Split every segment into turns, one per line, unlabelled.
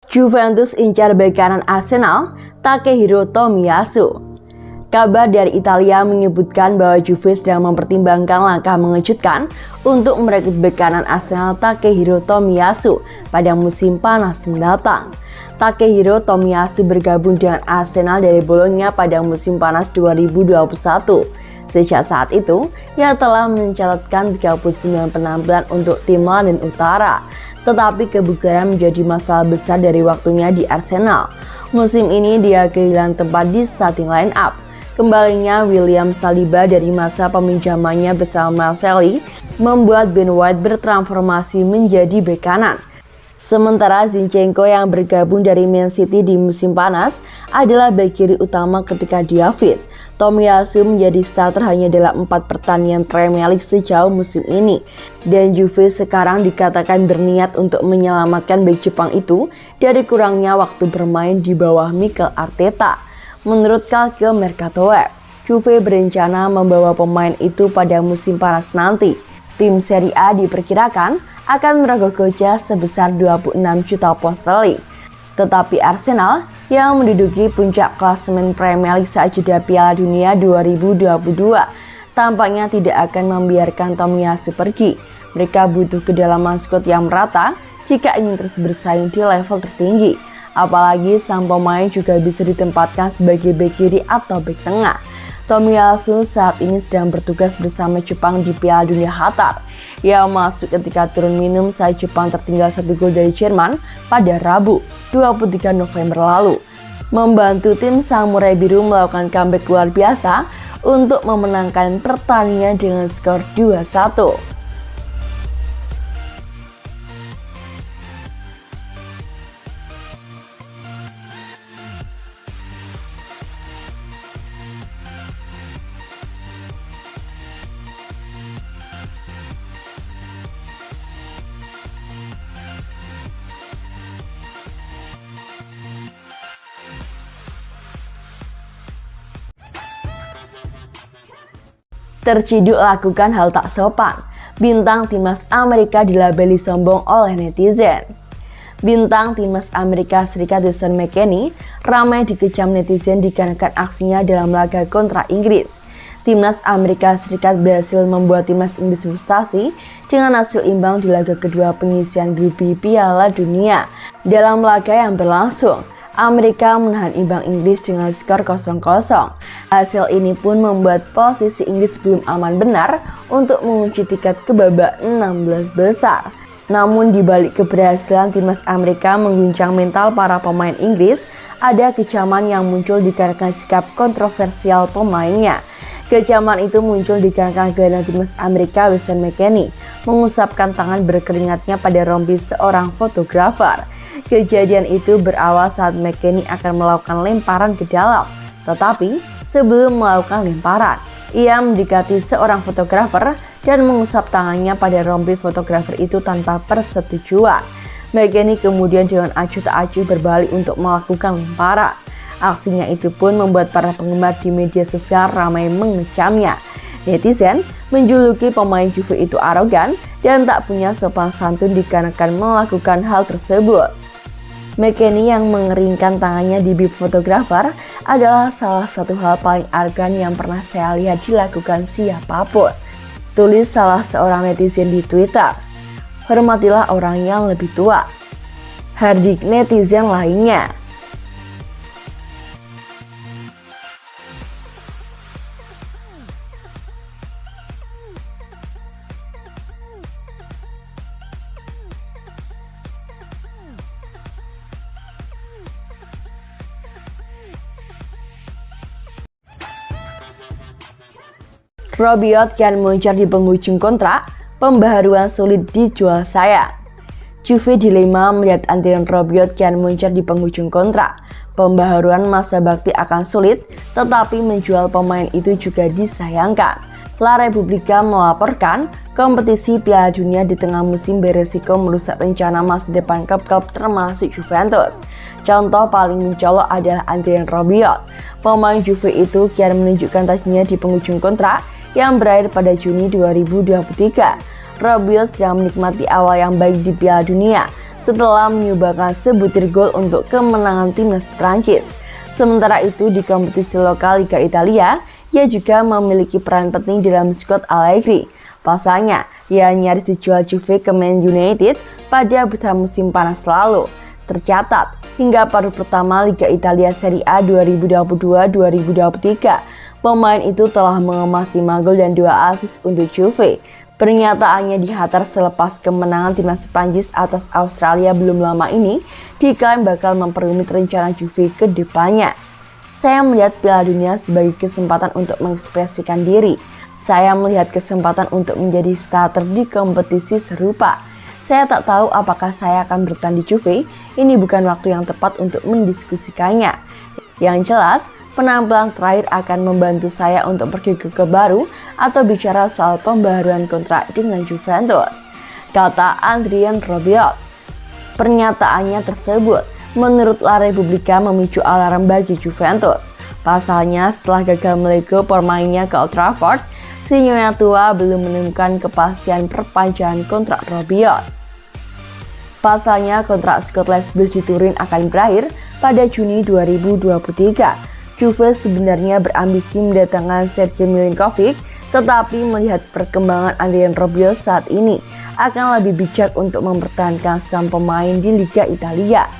Juventus incar bek kanan Arsenal, Takehiro Tomiyasu. Kabar dari Italia menyebutkan bahwa Juve sedang mempertimbangkan langkah mengejutkan untuk merekrut bek kanan Arsenal Takehiro Tomiyasu pada musim panas mendatang. Takehiro Tomiyasu bergabung dengan Arsenal dari Bologna pada musim panas 2021. Sejak saat itu, ia telah mencatatkan 39 penampilan untuk tim London Utara. Tetapi kebugaran menjadi masalah besar dari waktunya di Arsenal. Musim ini dia kehilangan tempat di starting line up. Kembalinya William Saliba dari masa peminjamannya bersama Marseille membuat Ben White bertransformasi menjadi bek kanan. Sementara Zinchenko yang bergabung dari Man City di musim panas adalah bek kiri utama ketika dia fit. Tomiyasu menjadi starter hanya dalam 4 pertandingan Premier League sejauh musim ini. Dan Juve sekarang dikatakan berniat untuk menyelamatkan bek Jepang itu dari kurangnya waktu bermain di bawah Mikel Arteta. Menurut Calcio Mercato-Web, Juve berencana membawa pemain itu pada musim panas nanti. Tim Serie A diperkirakan akan merogoh kocek sebesar 26 juta pound sterling. Tetapi Arsenal yang menduduki puncak klasemen Premier League saat jeda Piala Dunia 2022 tampaknya tidak akan membiarkan Tomiyasu pergi. Mereka butuh kedalaman skuad yang merata jika ingin terus bersaing di level tertinggi. Apalagi sang pemain juga bisa ditempatkan sebagai bek kiri atau bek tengah. Tomiyasu saat ini sedang bertugas bersama Jepang di Piala Dunia Qatar. Ia masuk ketika turun minum saat Jepang tertinggal 1 gol dari Jerman pada Rabu 23 November lalu. Membantu tim Samurai Biru melakukan comeback luar biasa untuk memenangkan pertandingan dengan skor 2-1. Terciduk lakukan hal tak sopan. Bintang timnas Amerika dilabeli sombong oleh netizen. Bintang timnas Amerika Serikat Weston McKennie ramai dikecam netizen dikarenakan aksinya dalam laga kontra Inggris. Timnas Amerika Serikat berhasil membuat timnas Inggris frustasi dengan hasil imbang di laga kedua penyisian grup B Piala Dunia. Dalam laga yang berlangsung, Amerika menahan imbang Inggris dengan skor 0-0. Hasil ini pun membuat posisi Inggris belum aman benar untuk mengunci tiket ke babak 16 besar. Namun di balik keberhasilan timnas Amerika mengguncang mental para pemain Inggris, ada kecaman yang muncul dikarenakan sikap kontroversial pemainnya. Kecaman itu muncul dikarenakan gelandang timnas Amerika Weston McKennie mengusapkan tangan berkeringatnya pada rompi seorang fotografer. Kejadian itu berawal saat McKennie akan melakukan lemparan ke dalam. Tetapi sebelum melakukan lemparan, ia mendekati seorang fotografer dan mengusap tangannya pada rompi fotografer itu tanpa persetujuan. McKennie kemudian dengan acuh tak acuh berbalik untuk melakukan lemparan. Aksinya itu pun membuat para penggemar di media sosial ramai mengecamnya. Netizen menjuluki pemain Juve itu arogan dan tak punya sopan santun dikarenakan melakukan hal tersebut. McKennie yang mengeringkan tangannya di bib fotografer adalah salah satu hal paling arogan yang pernah saya lihat dilakukan siapapun. Tulis salah seorang netizen di Twitter. Hormatilah orang yang lebih tua. Hardik netizen lainnya. Rabiot kian muncul di penghujung kontrak, pembaharuan sulit dijual sayang. Juve dilema melihat Adrien Rabiot kian muncul di penghujung kontrak. Pembaharuan masa bakti akan sulit, tetapi menjual pemain itu juga disayangkan. La Repubblica melaporkan kompetisi Piala Dunia di tengah musim beresiko merusak rencana masa depan klub-klub termasuk Juventus. Contoh paling mencolok adalah Adrien Rabiot. Pemain Juve itu kian menunjukkan tajinya di penghujung kontrak yang berakhir pada Juni 2023. Rabiot sedang menikmati awal yang baik di Piala Dunia. setelah menyumbangkan sebutir gol untuk kemenangan timnas Prancis. Sementara itu di kompetisi lokal Liga Italia, ia juga memiliki peran penting dalam skuad Allegri. Pasalnya, ia nyaris dijual Juve ke Man United pada bursa musim panas lalu. Tercatat, hingga paruh pertama Liga Italia Serie A 2022-2023, pemain itu telah mengemas 5 gol dan 2 assist untuk Juve. Pernyataannya dihantar selepas kemenangan timnas Prancis atas Australia belum lama ini diklaim bakal memperumit rencana Juve ke depannya. Saya melihat Piala Dunia sebagai kesempatan untuk mengekspresikan diri. Saya melihat kesempatan untuk menjadi starter di kompetisi serupa. Saya tak tahu apakah saya akan bertahan di Juve. Ini bukan waktu yang tepat untuk mendiskusikannya. Yang jelas, penampilan terakhir akan membantu saya untuk pergi ke klub baru atau bicara soal pembaharuan kontrak dengan Juventus, kata Adrien Rabiot. Pernyataannya tersebut menurut La Repubblica memicu alarm bagi Juventus. Pasalnya setelah gagal melego pemainnya ke Old Trafford, si nyonya tua belum menemukan kepastian perpanjangan kontrak Rabiot. Pasalnya kontrak Scotland Blues di Turin akan berakhir pada Juni 2023. Juve sebenarnya berambisi mendatangkan Sergej Milinkovic, tetapi melihat perkembangan Adrien Rabiot saat ini akan lebih bijak untuk mempertahankan sang pemain di Liga Italia.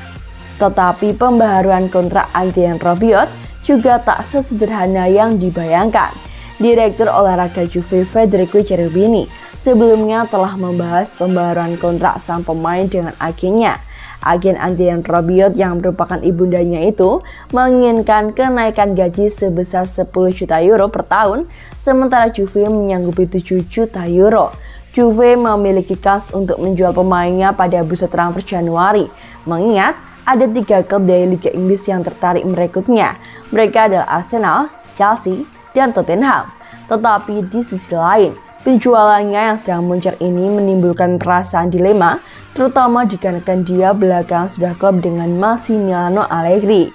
Tetapi pembaharuan kontrak Adrien Rabiot juga tak sesederhana yang dibayangkan. Direktur olahraga Juve Federico Cherubini sebelumnya telah membahas pembaharuan kontrak sang pemain dengan agennya. Agen Adrien Rabiot yang merupakan ibundanya itu menginginkan kenaikan gaji sebesar 10 juta euro per tahun, sementara Juve menyanggupi 7 juta euro. Juve memiliki kas untuk menjual pemainnya pada bursa transfer Januari, mengingat ada 3 klub dari Liga Inggris yang tertarik merekrutnya. Mereka adalah Arsenal, Chelsea, dan Tottenham. Tetapi di sisi lain, penjualannya yang sedang muncul ini menimbulkan perasaan dilema, terutama dikarenakan dia belakangan sudah klub dengan Massimiliano Allegri.